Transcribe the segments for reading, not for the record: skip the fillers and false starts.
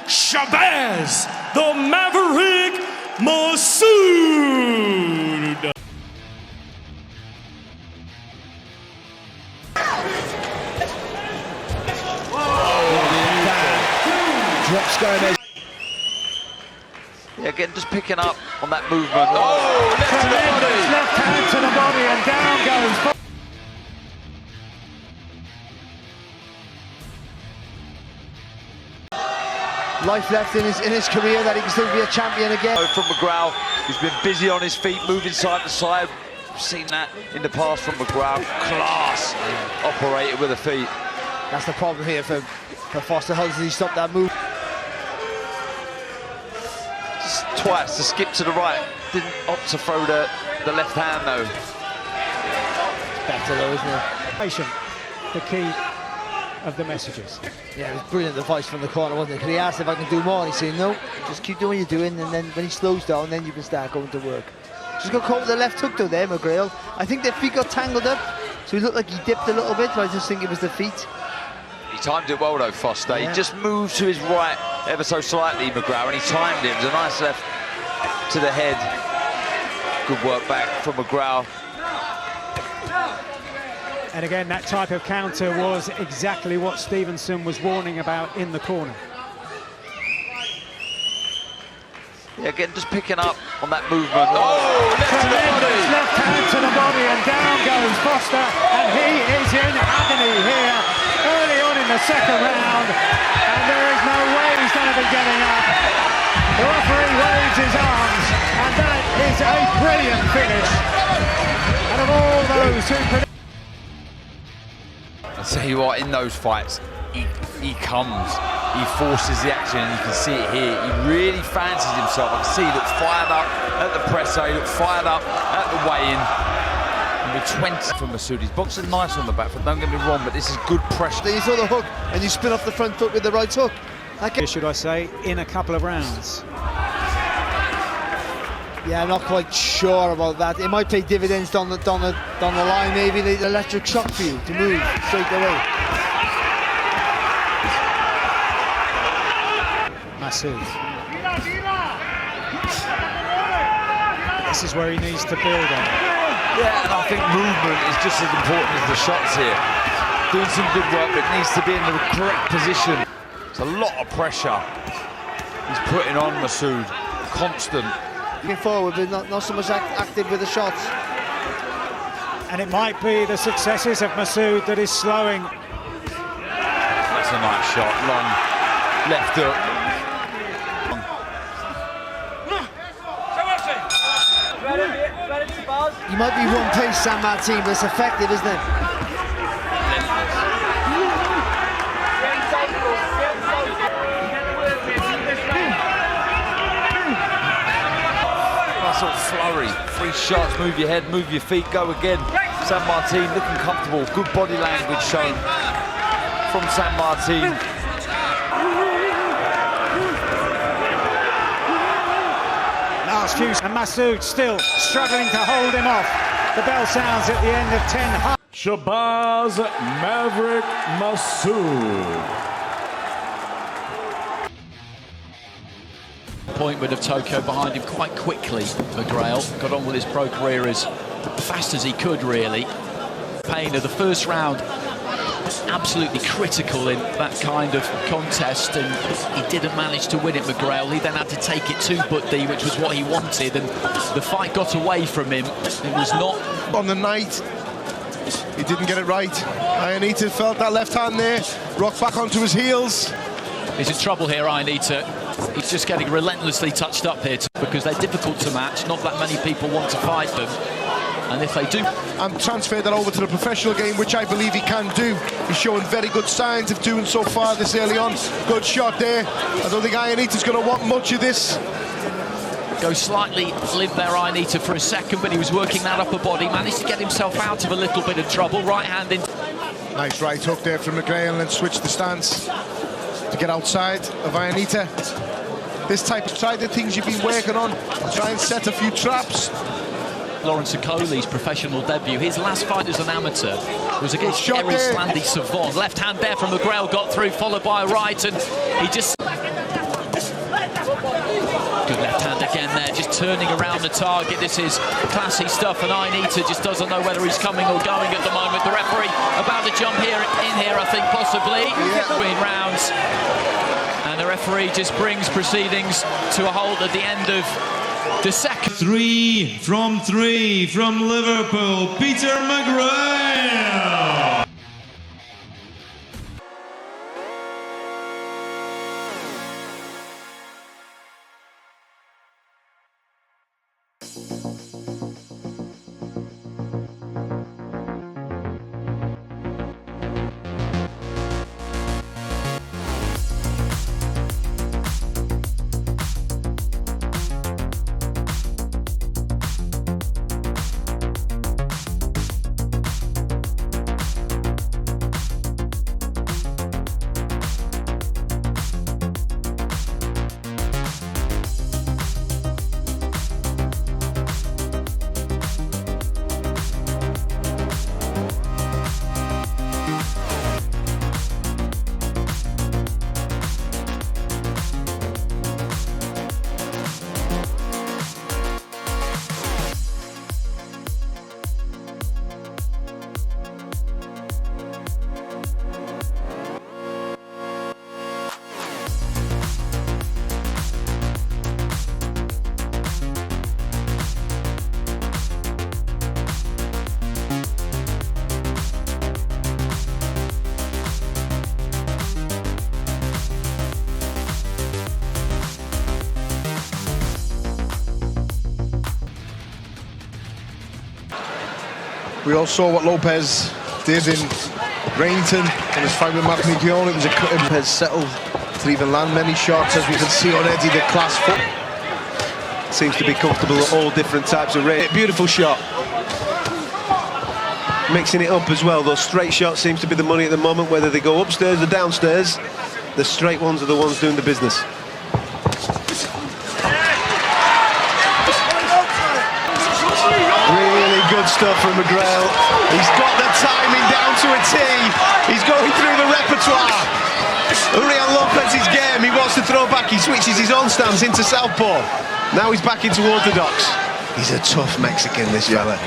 Shabaz the Maverick Masoud. Drops going there. Yeah, again, just picking up on that movement. Oh, left to the body. Left hand to the body and down goes. Life left in his career that he can still be a champion again. From McGrail, who's been busy on his feet, moving side to side. We've seen that in the past from McGrail. Class operator with the feet. That's the problem here for Foster. How does he stop that move? Just twice to skip to the right. Didn't opt to throw the left hand though. It's better though, isn't it? Patient, the key of the messages. Yeah, it was brilliant advice from the corner, wasn't it? Because he asked if I can do more, and he said, no, just keep doing what you're doing, and then when he slows down, then you can start going to work. Just got caught with the left hook though there, McGrail. I think their feet got tangled up, so he looked like he dipped a little bit, but I just think it was the feet. He timed it well though, Foster. Yeah. He just moved to his right ever so slightly, McGrail, and he timed it. It was a nice left to the head. Good work back from McGrail. And again, that type of counter was exactly what Stevenson was warning about in the corner. Yeah, again, just picking up on that movement. Oh, left to the body. Left hand to the body and down goes Foster, and he is in agony here early on in the second round, and there is no way he's going to be getting up. The referee waves his arms, and that is a brilliant finish. And of all those who I'll tell you what, in those fights, he comes, he forces the action, and you can see it here. He really fancies himself. I can see he looks fired up at the presser, he looks fired up at the weigh-in. Number 20 from Masoud. He's boxing nice on the back foot, don't get me wrong, but this is good pressure. Then you saw the hook, and you spin off the front foot with the right hook. should I say, in a couple of rounds. Yeah, I'm not quite sure about that. It might pay dividends down the line, maybe the electric shock for you to move straight away. Masoud. This is where he needs to build on. Yeah, and I think movement is just as important as the shots here. Doing some good work, but it needs to be in the correct position. It's a lot of pressure he's putting on Masoud, constant. Looking forward, but not so much active with the shots. And it might be the successes of Masoud that is slowing. That's a nice shot, long left hook. He might be one pace, San Martin, but it's effective, isn't it? Sort of flurry, 3 shots, move your head, move your feet, go again. San Martin looking comfortable, good body language shown from San Martin. Last few, and Masoud still struggling to hold him off. The bell sounds at the end of 10. Shabaz Maverick Masoud. Appointment of Toko behind him quite quickly. McGrail got on with his pro career as fast as he could, really. Pain of the first round, absolutely critical in that kind of contest, and he didn't manage to win it, McGrail. He then had to take it to Buddy, which was what he wanted, and the fight got away from him. It was not... On the night, he didn't get it right. Ionita felt that left hand there, rocked back onto his heels. He's in trouble here, Ionita. He's just getting relentlessly touched up here because they're difficult to match. Not that many people want to fight them. And if they do... And transfer that over to the professional game, which I believe he can do. He's showing very good signs of doing so far this early on. Good shot there. I don't think Ionita's going to want much of this. Go slightly limp there, Ionita, for a second, but he was working that upper body. Managed to get himself out of a little bit of trouble. Right hand in. Nice right hook there from McGrail, and then switch the stance to get outside of Ionita. This type of side of things you've been working on. Try and set a few traps. Lawrence Okoli's professional debut. His last fight as an amateur was against Erislandy Savon. Left hand there from McGrail, got through, followed by a right, and he just... again there, just turning around the target. This is classy stuff, and Ainita just doesn't know whether he's coming or going at the moment. The referee about to jump in here, I think, possibly, between rounds. And the referee just brings proceedings to a halt at the end of the second. 3 from Liverpool, Peter McGrail. We all saw what Lopez did in Rainton in his fight with McGrail. It was Lopez settled to even land many shots, as we can see already. The class foot seems to be comfortable at all different types of range. Beautiful shot. Mixing it up as well. Those straight shots seems to be the money at the moment, whether they go upstairs or downstairs. The straight ones are the ones doing the business. Really good stuff from McGrail. He's got the timing down to a T. He's going through the repertoire. Uriel Lopez's game. He wants to throw back. He switches his own stance into southpaw. Now he's back into orthodox. He's a tough Mexican, this fella.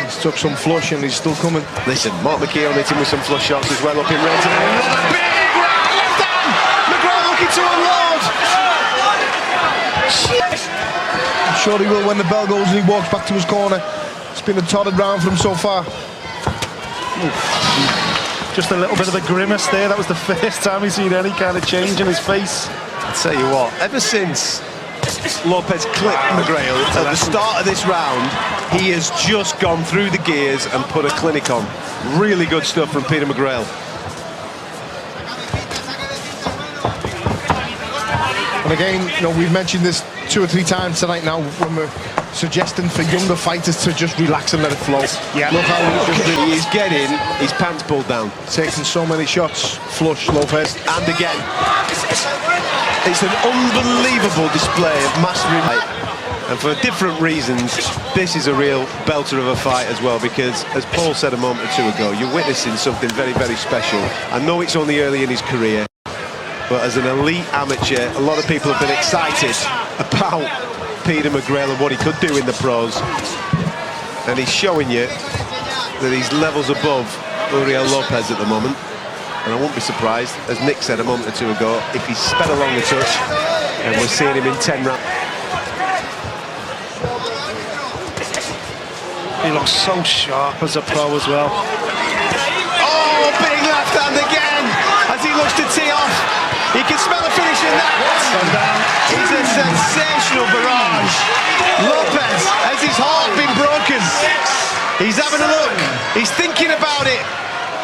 He's took some flush and he's still coming. Listen, Mark McKeown hit him with some flush shots as well up in Rainton. Another big right left hand. McGrail looking to unload. I'm sure he will when the bell goes and he walks back to his corner. It's been a torrid round for him so far. Just a little bit of a grimace there. That was the first time he's seen any kind of change in his face. I'll tell you what, ever since Lopez clipped McGrail at the start of this round, he has just gone through the gears and put a clinic on. Really good stuff from Peter McGrail. And again, you know, we've mentioned this 2 or 3 times tonight now when we're suggesting for younger fighters to just relax and let it flow. Yeah. Look how He's getting his pants pulled down. taking so many shots. Flush, Lopez. And again. It's an unbelievable display of mastery. And for different reasons, this is a real belter of a fight as well, because, as Paul said a moment or two ago, you're witnessing something very, very special. I know it's only early in his career, but as an elite amateur, a lot of people have been excited about Peter McGrail and what he could do in the pros. And he's showing you that he's levels above Uriel Lopez at the moment. And I won't be surprised, as Nick said a moment or two ago, if he's sped along the touch, and we're seeing him in 10 rounds. He looks so sharp as a pro as well. Oh, big left hand again, as he looks to tee off. He can smell the finish in that. It's a sensational barrage. Lopez, has his heart been broken? He's having a look. He's thinking about it.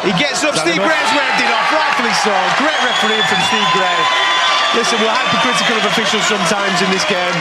He gets up. Steve Gray's waved it off, rightfully so. Great refereeing from Steve Gray. Listen, we're hypercritical of officials sometimes in this game.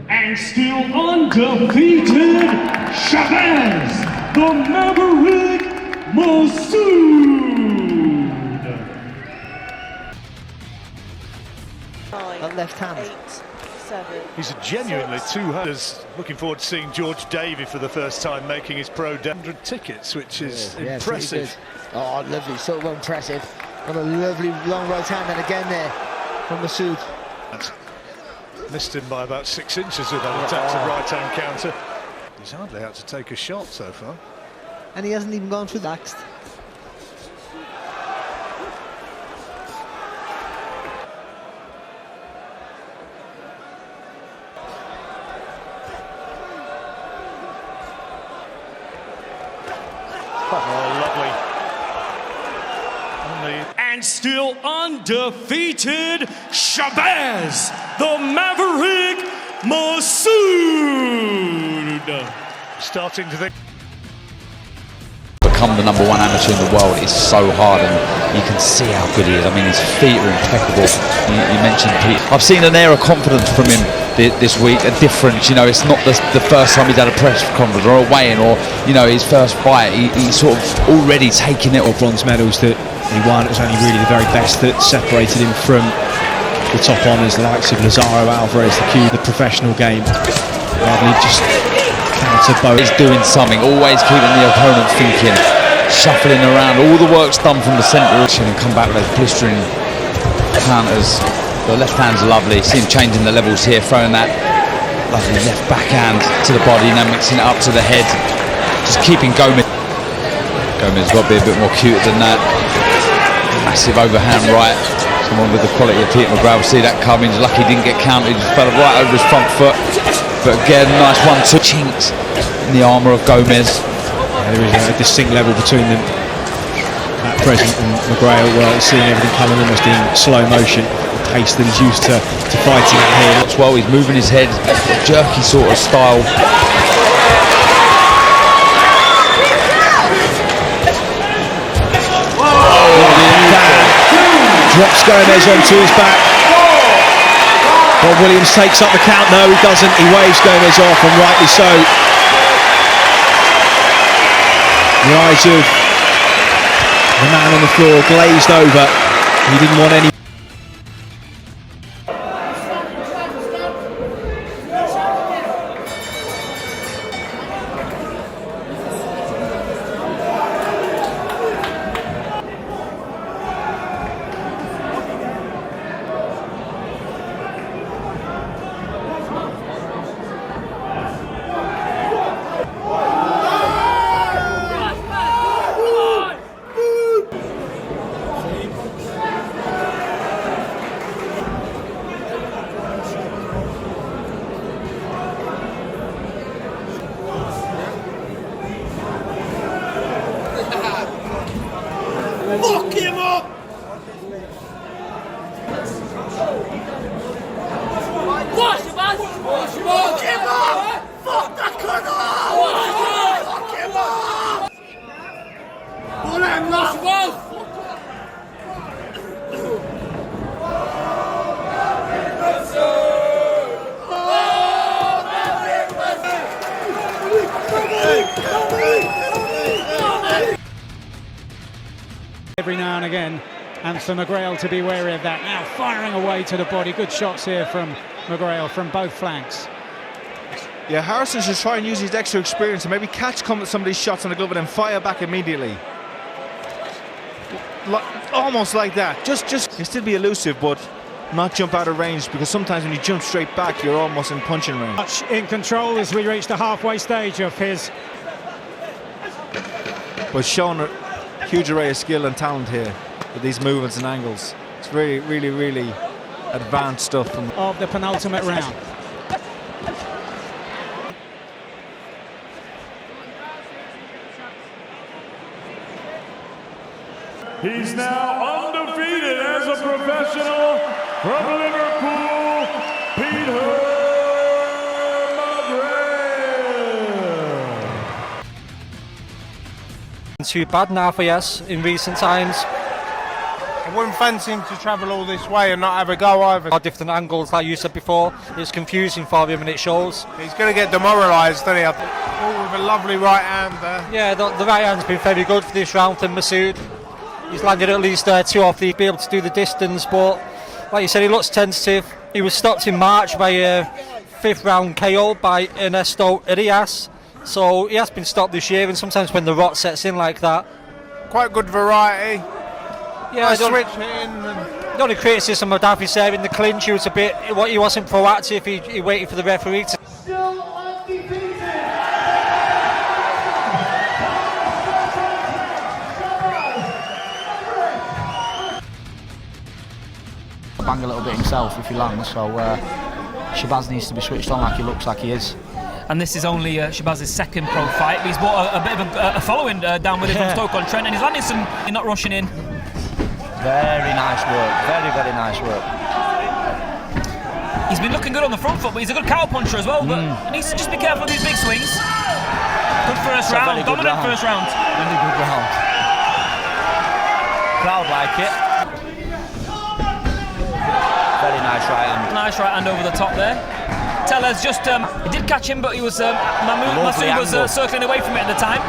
And still undefeated, Shabaz the Maverick Masoud. That left hand. He's a genuinely two-handers. Looking forward to seeing George Davey for the first time making his pro 100 tickets, which is impressive. Oh, lovely, so impressive. What a lovely long right hand, and again there from Masoud. Missed him by about 6 inches with that attempted right-hand counter. He's hardly had to take a shot so far. And he hasn't even gone through the next. And still undefeated, Shabaz, the Maverick Masoud. Starting to think. Become the #1 amateur in the world is so hard, and you can see how good he is. I mean, his feet are impeccable. You mentioned Pete. I've seen an air of confidence from him this week, a difference. You know, it's not the first time he's had a press conference or a weigh-in or, you know, his first fight. He's sort of already taking it. Or bronze medals that he won, it was only really the very best that separated him from the top honours, the likes of Lazaro, Alvarez, the professional game. Rather than just counter both. He's doing something, always keeping the opponent thinking, shuffling around. All the work's done from the centre and come back with those blistering counters. The left hand's lovely. See him changing the levels here, throwing that lovely left backhand to the body, now mixing it up to the head. Just keeping Gomez. Gomez has got to be a bit more cute than that. Massive overhand right. Someone with the quality of Peter McGrail will see that coming. He's lucky he didn't get counted. Just fell right over his front foot. But again, nice 1-2 chinks in the armour of Gomez. There is a distinct level between them at present, and McGrail, well, seeing everything coming almost in slow motion. The pace that he's used to fighting at here. As well, he's moving his head, jerky sort of style. Drops Gomez onto his back. Bob Williams takes up the count. No, he doesn't. He waves Gomez off, and rightly so. The eyes of the man on the floor glazed over. He didn't want any. Fuck him up! What, Shabaz? Fuck him up! Fuck that cunt up! Fuck him up! Pull him up! Shabaz! Every now and again, and for McGrail to be wary of that. Now firing away to the body. Good shots here from McGrail from both flanks. Yeah, Harrison should try and use his extra experience and maybe catch some of these shots on the glove and then fire back immediately. Almost like that. Just you still be elusive, but not jump out of range, because sometimes when you jump straight back, you're almost in punching range. Much in control as we reach the halfway stage of his. But showing a huge array of skill and talent here with these movements and angles. It's really, really, really advanced stuff from Of the penultimate round. He's now undefeated as a professional from Liverpool, Peter McGrail. Too bad now for us in recent times. I wouldn't fancy him to travel all this way and not have a go either. Different angles, like you said before, it's confusing for him and it shows. He's going to get demoralised, doesn't he? Oh, with a lovely right hand there. Yeah, the right hand's been very good for this round from Masoud. He's landed at least 2 off the be able to do the distance, but like you said, he looks tentative. He was stopped in March by a 5th round KO by Ernesto Arias, so he has been stopped this year, and sometimes when the rot sets in like that. Quite good variety. Yeah, switch in. The only criticism I'd have is there in the clinch, he was a bit, he wasn't proactive, he waited for the referee to... Bang a little bit himself if he lands, so Shabaz needs to be switched on like he looks like he is. And this is only Shabaz's second pro fight, but he's brought a bit of a following down with him from Stoke-on-Trent, and he's landing some, not rushing in. Very nice work, very, very nice work. He's been looking good on the front foot, but he's a good counter puncher as well, but he needs to just be careful of these big swings. Good first round, dominant first round. Really good round. Crowd like it. Very nice right hand. Nice right hand over the top there. Tellers just, he did catch him, but he was, Masoud was circling away from it at the time.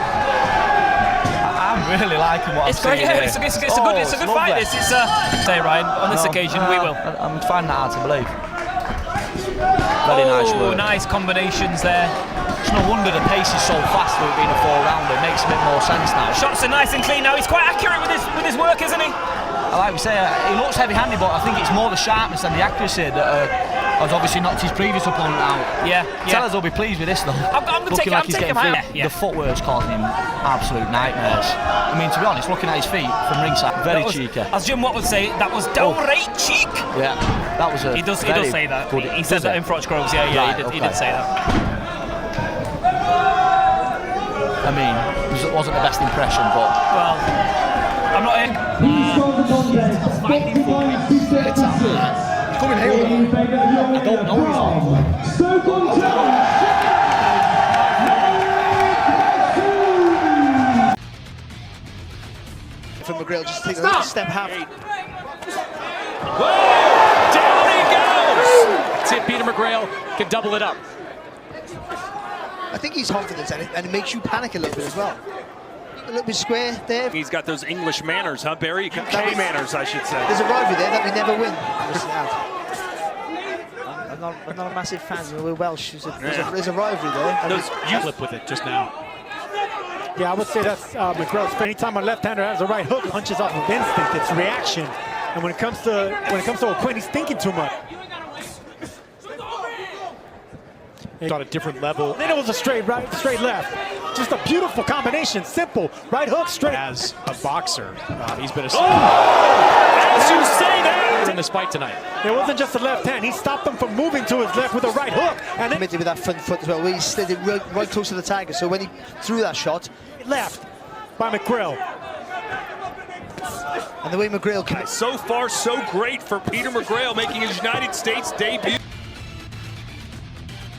I'm really liking what I'm seeing great, here. It's a good fight. This is say Ryan. On this occasion, we will. I'm finding that hard to believe. Very nice work. Nice combinations there. It's no wonder the pace is so fast with it being a 4-rounder. It makes a bit more sense now. Shots are nice and clean now. He's quite accurate with his work, isn't he? Like we say, he looks heavy-handed, but I think it's more the sharpness and the accuracy that has obviously knocked his previous opponent out. Yeah. Tellers will be pleased with this though. I'm going to take him higher. The footwork's causing him absolute nightmares. I mean, to be honest, looking at his feet from ringside, very cheeky. As Jim Watt would say, that was downright cheek. Yeah, that was a. He does say that. He said that in Froch Groves. Yeah, right, he did say that. I mean, it wasn't the best impression, but well, I'm not in. Coming here. I don't know. From McGrail, just take a little step half. Down he goes! See if Peter McGrail can double it up. I think he's confident and it makes you panic a little bit as well. A little bit square there. He's got those English manners, huh, Barry? K manners, I should say. There's a rivalry there that we never win. I'm not a massive fan. We're Welsh. There's a rivalry there. You flip with it just now. Yeah, I would say that's McGrail's. Anytime a left-hander has a right hook, punches off of instinct. It's reaction. And when it comes to O'Quinn, he's thinking too much. It's on a different level. Then it was a straight right, straight left. Just a beautiful combination. Simple. Right hook, straight. As a boxer, he's been a... As you say that! In this fight tonight. It wasn't just a left hand. He stopped him from moving to his left with a right hook. And then with that front foot as well, where he slid it right close to the Tiger. So when he threw that shot, left by McGrail. And the way McGrail can... So far, so great for Peter McGrail making his United States debut.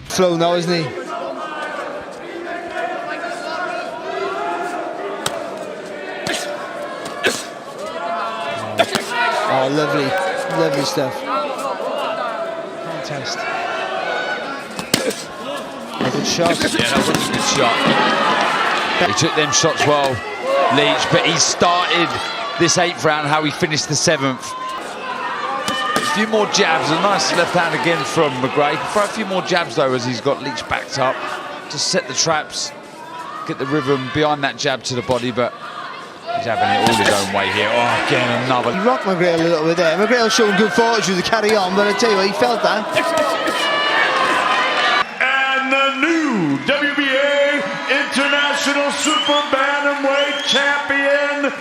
Flow now, isn't he? Oh, lovely, lovely stuff. Contest. A good shot. Yeah, that was a good shot. He took them shots well, Leach, but he started this 8th round how he finished the 7th. A few more jabs, a nice left hand again from McGrail. For a few more jabs though, as he's got Leach backed up. Just set the traps, get the rhythm behind that jab to the body, but he's having it all his own way here. Oh, again, another. He rocked McGrail a little bit there. McGrail showing good fortitude to carry on, but I tell you what, he felt that. And the new WBA International Super Bantamweight Champion,